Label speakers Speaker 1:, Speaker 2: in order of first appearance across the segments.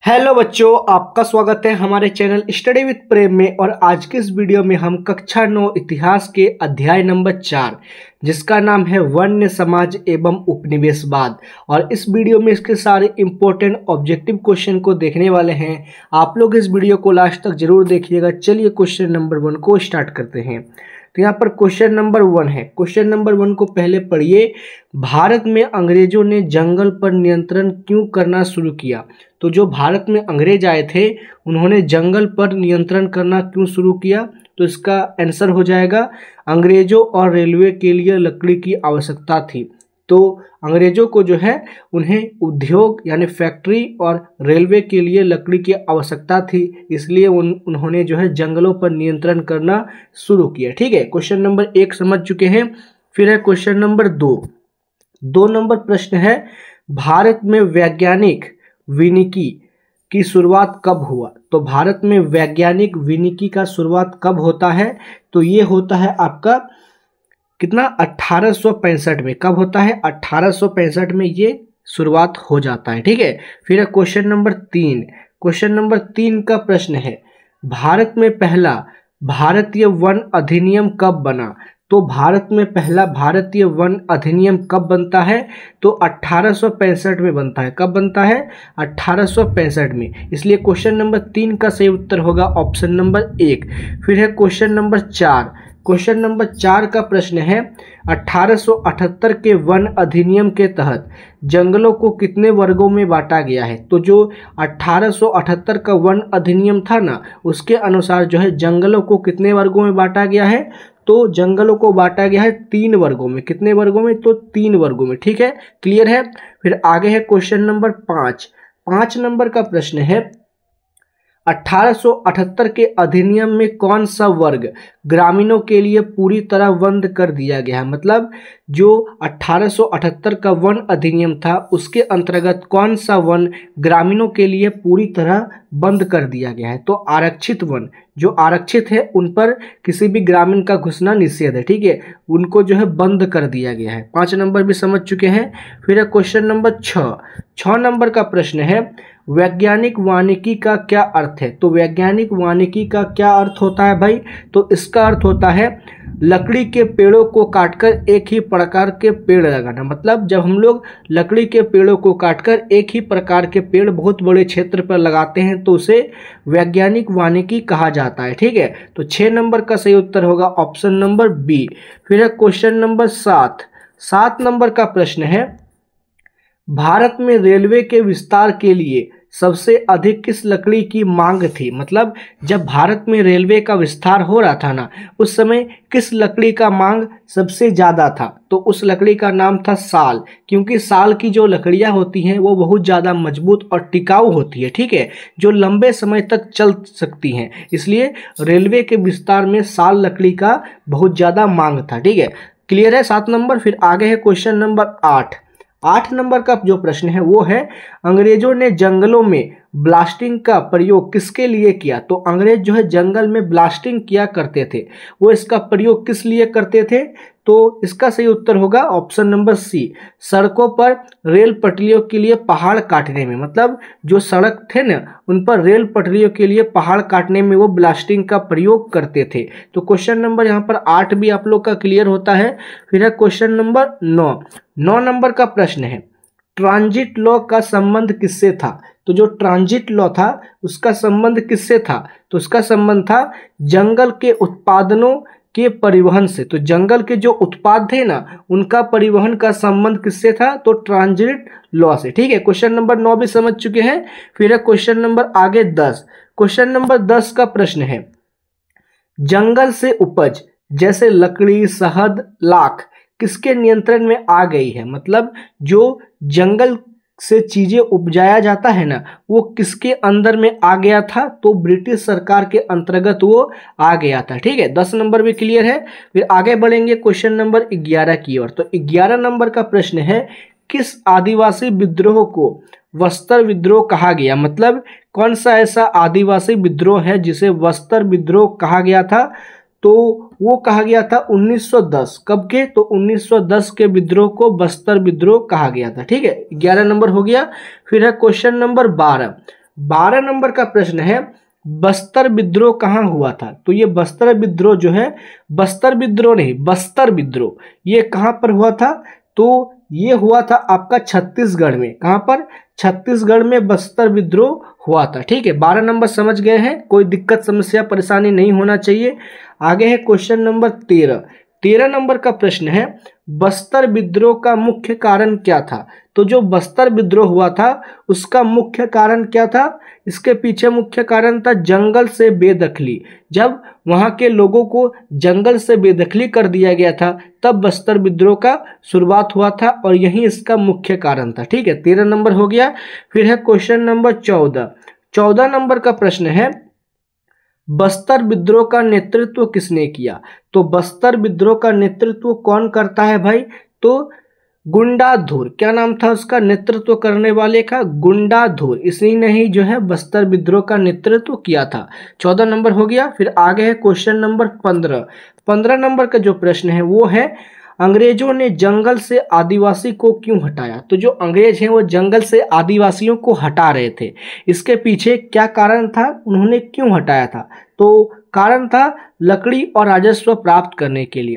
Speaker 1: Hello बच्चों, आपका स्वागत है हमारे चैनल स्टडी विद प्रेम में। और आज के इस वीडियो में हम कक्षा 9 इतिहास के अध्याय नंबर 4 जिसका नाम है वन्य समाज एवं उपनिवेशवाद, और इस वीडियो में इसके सारे इंपॉर्टेंट ऑब्जेक्टिव क्वेश्चन को देखने वाले हैं। आप लोग इस वीडियो को लास्ट तक जरूर देखिएगा। चलिए क्वेश्चन नंबर 1 को स्टार्ट करते हैं। तो यहाँ पर क्वेश्चन नंबर 1 है। क्वेश्चन नंबर 1 को पहले पढ़िए। भारत में अंग्रेजों ने जंगल पर नियंत्रण क्यों करना शुरू किया? तो जो भारत में अंग्रेज आए थे उन्होंने जंगल पर नियंत्रण करना क्यों शुरू किया? तो इसका आंसर हो जाएगा अंग्रेजों और रेलवे के लिए लकड़ी की आवश्यकता थी। तो अंग्रेजों को जो है उन्हें उद्योग यानी फैक्ट्री और रेलवे के लिए लकड़ी की आवश्यकता थी, इसलिए उन्होंने जो है जंगलों पर नियंत्रण करना शुरू किया। ठीक है, क्वेश्चन नंबर 1 समझ चुके हैं। फिर है क्वेश्चन नंबर 2 नंबर प्रश्न है, भारत में वैज्ञानिक वानिकी की शुरुआत कब हुआ? तो भारत में वैज्ञानिक वानिकी का शुरुआत कब होता है? तो ये होता है आपका कितना 1865 में। कब होता है? 1865 में ये शुरुआत हो जाता है। ठीक है, फिर है क्वेश्चन नंबर 3। क्वेश्चन नंबर 3 का प्रश्न है, भारत में पहला भारतीय वन अधिनियम कब बना? तो भारत में पहला भारतीय वन अधिनियम कब बनता है? तो 1865 में बनता है। कब बनता है? 1865 में। इसलिए क्वेश्चन नंबर 3 का सही उत्तर होगा ऑप्शन नंबर 1। फिर है क्वेश्चन नंबर 4। क्वेश्चन नंबर 4 का प्रश्न है, 1878 के वन अधिनियम के तहत जंगलों को कितने वर्गों में बांटा गया है? तो जो 1878 का वन अधिनियम था ना, उसके अनुसार जो है जंगलों को कितने वर्गों में बांटा गया है? तो जंगलों को बांटा गया है 3 वर्गों में। कितने वर्गों में? तो 3 वर्गों में। ठीक है, क्लियर है। फिर आगे है क्वेश्चन नंबर 5। 5 नंबर का प्रश्न है, 1878 के अधिनियम में कौन सा वर्ग ग्रामीणों के लिए पूरी तरह बंद कर दिया गया है? मतलब जो 1878 का वन अधिनियम था उसके अंतर्गत कौन सा वन ग्रामीणों के लिए पूरी तरह बंद कर दिया गया है? तो आरक्षित वन, जो आरक्षित है उन पर किसी भी ग्रामीण का घुसना निषेध है। ठीक है, उनको जो है बंद कर दिया गया है। 5 नंबर भी समझ चुके हैं। फिर है क्वेश्चन नंबर 6 नंबर का प्रश्न है, वैज्ञानिक वानिकी का क्या अर्थ है? तो वैज्ञानिक वानिकी का क्या अर्थ होता है भाई? तो इसका अर्थ होता है लकड़ी के पेड़ों को काटकर एक ही प्रकार के पेड़ लगाना। मतलब जब हम लोग लकड़ी के पेड़ों को काटकर एक ही प्रकार के पेड़ बहुत बड़े क्षेत्र पर लगाते हैं तो उसे वैज्ञानिक वानिकी कहा जाता है। ठीक है, तो 6 नंबर का सही उत्तर होगा ऑप्शन नंबर बी। फिर है क्वेश्चन नंबर 7 नंबर का प्रश्न है, भारत में रेलवे के विस्तार के लिए सबसे अधिक किस लकड़ी की मांग थी? मतलब जब भारत में रेलवे का विस्तार हो रहा था ना, उस समय किस लकड़ी का मांग सबसे ज़्यादा था? तो उस लकड़ी का नाम था साल, क्योंकि साल की जो लकड़ियाँ होती हैं वो बहुत ज़्यादा मजबूत और टिकाऊ होती है। ठीक है, जो लंबे समय तक चल सकती हैं, इसलिए रेलवे के विस्तार में साल लकड़ी का बहुत ज़्यादा मांग था। ठीक है, क्लियर है 7 नंबर। फिर आगे है क्वेश्चन नंबर 8 नंबर का जो प्रश्न है वो है, अंग्रेजों ने जंगलों में ब्लास्टिंग का प्रयोग किसके लिए किया? तो अंग्रेज जो है जंगल में ब्लास्टिंग किया करते थे, वो इसका प्रयोग किस लिए करते थे? तो इसका सही उत्तर होगा ऑप्शन नंबर सी, सड़कों पर रेल पटरियों के लिए पहाड़ काटने में। मतलब जो सड़क थे ना उन पर रेल पटरियों के लिए पहाड़ काटने में वो ब्लास्टिंग का प्रयोग करते थे। तो क्वेश्चन नंबर यहाँ पर 8 भी आप लोग का क्लियर होता है। फिर है क्वेश्चन नंबर 9 नंबर का प्रश्न है, ट्रांजिट लॉ का संबंध किससे था? तो जो ट्रांजिट लॉ था उसका संबंध किससे था? तो उसका संबंध था जंगल के उत्पादनों के परिवहन से। तो जंगल के जो उत्पाद थे ना उनका परिवहन का संबंध किससे था? तो ट्रांजिट लॉ से। ठीक है, क्वेश्चन नंबर 9 भी समझ चुके हैं। फिर है क्वेश्चन नंबर आगे 10। क्वेश्चन नंबर 10 का प्रश्न है, जंगल से उपज जैसे लकड़ी, शहद, लाख किसके नियंत्रण में आ गई है? मतलब जो जंगल से चीजें उपजाया जाता है ना वो किसके अंदर में आ गया था? तो ब्रिटिश सरकार के अंतर्गत वो आ गया था। ठीक है, 10 नंबर भी क्लियर है। फिर आगे बढ़ेंगे क्वेश्चन नंबर 11 की ओर। तो 11 नंबर का प्रश्न है, किस आदिवासी विद्रोह को वस्त्र विद्रोह कहा गया? मतलब कौन सा ऐसा आदिवासी विद्रोह है जिसे वस्त्र विद्रोह कहा गया था? तो वो कहा गया था 1910। कब के? तो 1910 के विद्रोह को बस्तर विद्रोह कहा गया था। ठीक है, 11 नंबर हो गया। फिर है क्वेश्चन नंबर 12। 12 नंबर का प्रश्न है, बस्तर विद्रोह कहाँ हुआ था? तो ये बस्तर विद्रोह जो है, बस्तर विद्रोह नहीं, बस्तर विद्रोह, ये कहाँ पर हुआ था? तो ये हुआ था आपका छत्तीसगढ़ में। कहाँ पर? छत्तीसगढ़ में बस्तर विद्रोह हुआ था। ठीक है, 12 नंबर समझ गए हैं, कोई दिक्कत समस्या परेशानी नहीं होना चाहिए। आगे है क्वेश्चन नंबर 13। 13 नंबर का प्रश्न है, बस्तर विद्रोह का मुख्य कारण क्या था? तो जो बस्तर विद्रोह हुआ था उसका मुख्य कारण क्या था? इसके पीछे मुख्य कारण था जंगल से बेदखली। जब वहां के लोगों को जंगल से बेदखली कर दिया गया था तब बस्तर विद्रोह का शुरुआत हुआ था और यही इसका मुख्य कारण था। ठीक है, 13 नंबर हो गया। फिर है क्वेश्चन नंबर 14। 14 नंबर का प्रश्न है, बस्तर विद्रोह का नेतृत्व किसने किया? तो बस्तर विद्रोह का नेतृत्व कौन करता है भाई? तो गुंडाधुर। क्या नाम था उसका नेतृत्व करने वाले का? गुंडाधुर। इसी ने ही जो है बस्तर विद्रोह का नेतृत्व किया था। 14 नंबर हो गया। फिर आगे है क्वेश्चन नंबर 15। 15 नंबर का जो प्रश्न है वो है, अंग्रेजों ने जंगल से आदिवासी को क्यों हटाया? तो जो अंग्रेज हैं वो जंगल से आदिवासियों को हटा रहे थे, इसके पीछे क्या कारण था? उन्होंने क्यों हटाया था? तो कारण था लकड़ी और राजस्व प्राप्त करने के लिए।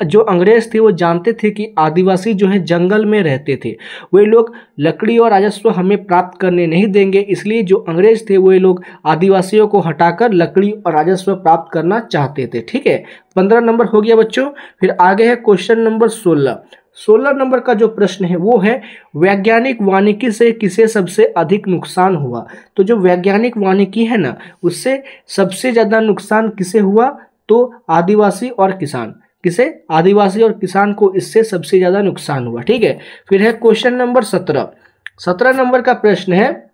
Speaker 1: जो अंग्रेज थे वो जानते थे कि आदिवासी जो है जंगल में रहते थे, वे लोग लकड़ी और राजस्व हमें प्राप्त करने नहीं देंगे, इसलिए जो अंग्रेज थे वो लोग आदिवासियों को हटाकर लकड़ी और राजस्व प्राप्त करना चाहते थे। ठीक है, 15 नंबर हो गया बच्चों। फिर आगे है क्वेश्चन नंबर 16। 16 नंबर का जो प्रश्न है वो है, वैज्ञानिक वानिकी से किसे सबसे अधिक नुकसान हुआ? तो जो वैज्ञानिक वानिकी है ना, उससे सबसे ज्यादा नुकसान किसे हुआ? तो आदिवासी और किसान। किसे? आदिवासी और किसान को इससे सबसे ज्यादा नुकसान हुआ। ठीक है, फिर है क्वेश्चन नंबर 17। 17 नंबर का प्रश्न है,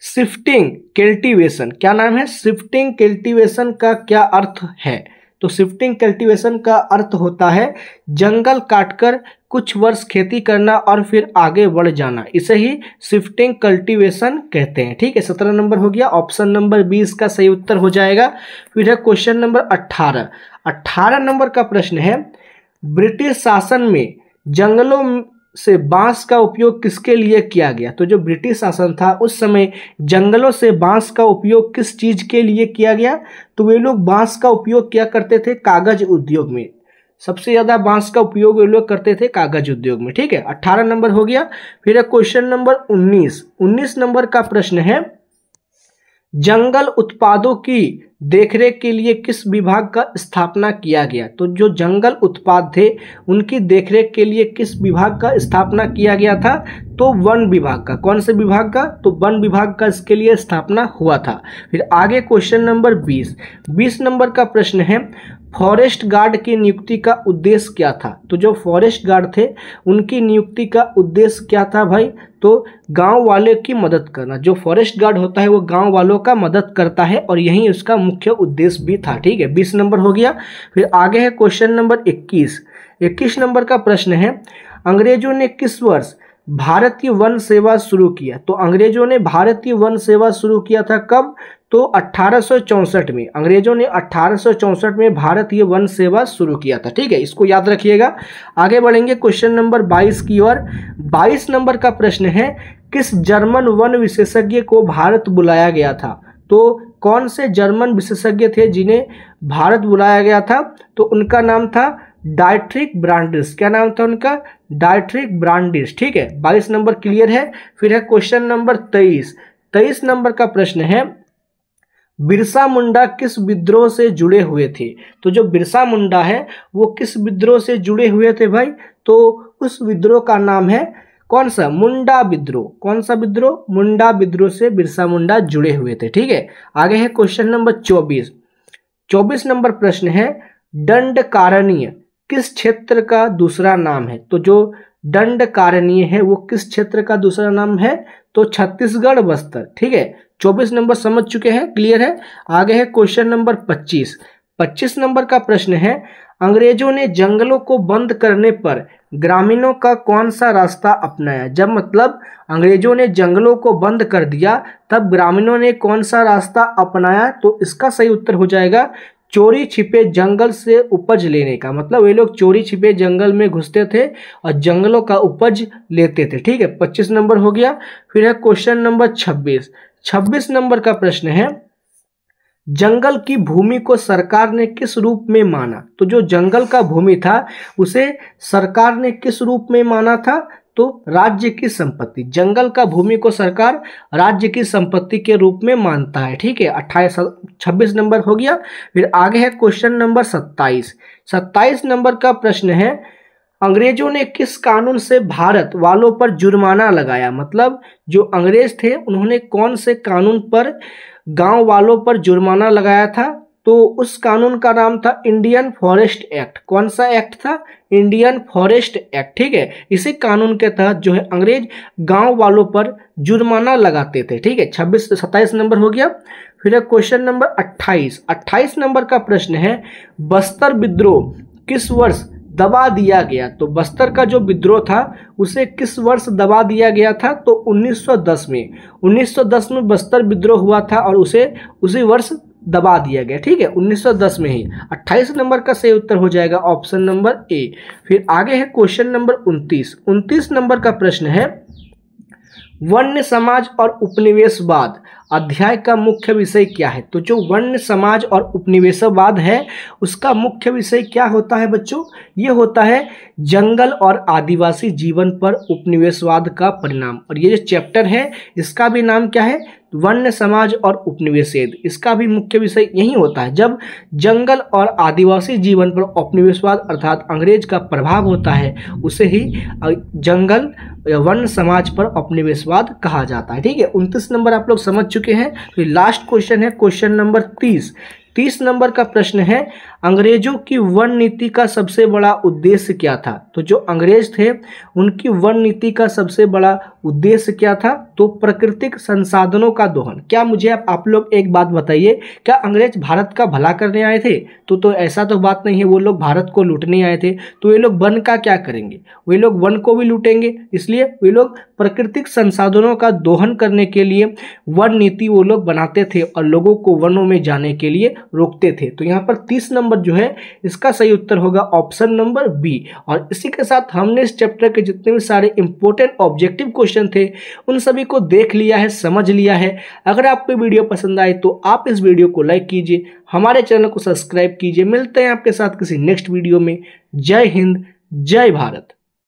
Speaker 1: शिफ्टिंग कल्टीवेशन। क्या नाम है? शिफ्टिंग कल्टीवेशन का क्या अर्थ है? तो शिफ्टिंग कल्टीवेशन का अर्थ होता है जंगल काटकर कुछ वर्ष खेती करना और फिर आगे बढ़ जाना, इसे ही शिफ्टिंग कल्टीवेशन कहते हैं। ठीक है, 17 नंबर हो गया। ऑप्शन नंबर 20 का सही उत्तर हो जाएगा। फिर है क्वेश्चन नंबर 18। 18 नंबर का प्रश्न है, ब्रिटिश शासन में जंगलों से बांस का उपयोग किसके लिए किया गया? तो जो ब्रिटिश शासन था उस समय जंगलों से बांस का उपयोग किस चीज के लिए किया गया? तो वे लोग बांस का उपयोग क्या करते थे? कागज उद्योग में। सबसे ज्यादा बांस का उपयोग वे लोग करते थे कागज उद्योग में। ठीक है, 18 नंबर हो गया। फिर है क्वेश्चन नंबर 19। 19 नंबर का प्रश्न है, जंगल उत्पादों की देखरेख के लिए किस विभाग का स्थापना किया गया? तो जो जंगल उत्पाद थे उनकी देखरेख के लिए किस विभाग का स्थापना किया गया था? तो वन विभाग का। कौन से विभाग का? तो वन विभाग का इसके लिए स्थापना हुआ था। फिर आगे क्वेश्चन नंबर 20। 20 नंबर का प्रश्न है, फॉरेस्ट गार्ड की नियुक्ति का उद्देश्य क्या था? तो जो फॉरेस्ट गार्ड थे उनकी नियुक्ति का उद्देश्य क्या था भाई? तो गांव वाले की मदद करना। जो फॉरेस्ट गार्ड होता है वो गांव वालों का मदद करता है और यही उसका मुख्य उद्देश्य भी था। ठीक है, 20 नंबर हो गया। फिर आगे है क्वेश्चन नंबर 21। 21 नंबर का प्रश्न है, अंग्रेजों ने किस वर्ष भारतीय वन सेवा शुरू किया? तो अंग्रेजों ने भारतीय वन सेवा शुरू किया था कब? तो 1864 में। अंग्रेजों ने 1864 में भारतीय वन सेवा शुरू किया था। ठीक है, इसको याद रखिएगा। आगे बढ़ेंगे क्वेश्चन नंबर 22 की ओर। 22 नंबर का प्रश्न है, किस जर्मन वन विशेषज्ञ को भारत बुलाया गया था? तो कौन से जर्मन विशेषज्ञ थे जिन्हें भारत बुलाया गया था? तो उनका नाम था डायट्रिक ब्रांडिस। क्या नाम था उनका? डायट्रिक ब्रांडिस। ठीक है, 22 नंबर क्लियर है। फिर है क्वेश्चन नंबर 23। 23 नंबर का प्रश्न है, बिरसा मुंडा किस विद्रोह से जुड़े हुए थे? तो जो बिरसा मुंडा है वो किस विद्रोह से जुड़े हुए थे भाई? तो उस विद्रोह का नाम है कौन सा? मुंडा विद्रोह। कौन सा विद्रोह? मुंडा विद्रोह से बिरसा मुंडा जुड़े हुए थे। ठीक है, आगे है क्वेश्चन नंबर 24। 24 नंबर प्रश्न है, दंडकारण्य किस क्षेत्र का दूसरा नाम है? तो जो दंडकारण्य है वो किस क्षेत्र का दूसरा नाम है? तो छत्तीसगढ़ बस्तर। ठीक है, 24 नंबर समझ चुके हैं, क्लियर है। आगे है क्वेश्चन नंबर 25। 25 नंबर का प्रश्न है, अंग्रेजों ने जंगलों को बंद करने पर ग्रामीणों का कौन सा रास्ता अपनाया? जब मतलब अंग्रेजों ने जंगलों को बंद कर दिया तब ग्रामीणों ने कौन सा रास्ता अपनाया? तो इसका सही उत्तर हो जाएगा चोरी छिपे जंगल से उपज लेने का। मतलब वे लोग चोरी छिपे जंगल में घुसते थे और जंगलों का उपज लेते थे। ठीक है, 25 नंबर हो गया। फिर है क्वेश्चन नंबर 26। 26 नंबर का प्रश्न है, जंगल की भूमि को सरकार ने किस रूप में माना? तो जो जंगल का भूमि था उसे सरकार ने किस रूप में माना था? तो राज्य की संपत्ति। जंगल का भूमि को सरकार राज्य की संपत्ति के रूप में मानता है। ठीक है, 26 नंबर हो गया। फिर आगे है क्वेश्चन नंबर 27। 27 नंबर का प्रश्न है, अंग्रेजों ने किस कानून से भारत वालों पर जुर्माना लगाया? मतलब जो अंग्रेज थे उन्होंने कौन से कानून पर गांव वालों पर जुर्माना लगाया था? तो उस कानून का नाम था इंडियन फॉरेस्ट एक्ट। कौन सा एक्ट था? Indian forest act. ठीक है, इसी कानून के तहत जो है अंग्रेज गांव वालों पर जुर्माना लगाते थे। ठीक है, 27 नंबर हो गया। फिर क्वेश्चन नंबर 28। 28 नंबर का प्रश्न है, बस्तर विद्रोह किस वर्ष दबा दिया गया? तो बस्तर का जो विद्रोह था उसे किस वर्ष दबा दिया गया था? तो 1910 में। 1910 में बस्तर विद्रोह हुआ था और उसे उसी वर्ष दबा दिया गया। ठीक है, 1910 में ही। 28 नंबर का सही उत्तर हो जाएगा ऑप्शन नंबर ए। फिर आगे है क्वेश्चन नंबर 29। 29 नंबर का प्रश्न है, वन्य समाज और उपनिवेशवाद अध्याय का मुख्य विषय क्या है? तो जो वन्य समाज और उपनिवेशवाद है उसका मुख्य विषय क्या होता है बच्चों? ये होता है जंगल और आदिवासी जीवन पर उपनिवेशवाद का परिणाम। और ये जो चैप्टर है इसका भी नाम क्या है? वन्य समाज और उपनिवेशवाद। इसका भी मुख्य विषय यही होता है, जब जंगल और आदिवासी जीवन पर उपनिवेशवाद अर्थात अंग्रेज का प्रभाव होता है उसे ही जंगल वन्य समाज पर उपनिवेशवाद कहा जाता है। ठीक है, 29 नंबर आप लोग समझ चुके हैं। तो लास्ट क्वेश्चन है क्वेश्चन नंबर 30। 30 नंबर का प्रश्न है, अंग्रेजों की वन नीति का सबसे बड़ा उद्देश्य क्या था? तो जो अंग्रेज थे उनकी वन नीति का सबसे बड़ा उद्देश्य क्या था? तो प्राकृतिक संसाधनों का दोहन। क्या मुझे आप लोग एक बात बताइए, क्या अंग्रेज भारत का भला करने आए थे? तो ऐसा तो बात नहीं है, वो लोग भारत को लूटने आए थे। तो ये लोग वन का क्या करेंगे? वे लोग वन को भी लूटेंगे, इसलिए वे लोग प्राकृतिक संसाधनों का दोहन करने के लिए वन नीति वो लोग बनाते थे और लोगों को वनों में जाने के लिए रोकते थे। तो यहाँ पर 30 नंबर जो है इसका सही उत्तर होगा ऑप्शन नंबर बी। और इसी के साथ हमने इस चैप्टर के जितने भी सारे इंपॉर्टेंट ऑब्जेक्टिव क्वेश्चन थे उन सभी को देख लिया है, समझ लिया है। अगर आपको वीडियो पसंद आए तो आप इस वीडियो को लाइक कीजिए, हमारे चैनल को सब्सक्राइब कीजिए। मिलते हैं आपके साथ किसी नेक्स्ट वीडियो में। जय हिंद, जय भारत।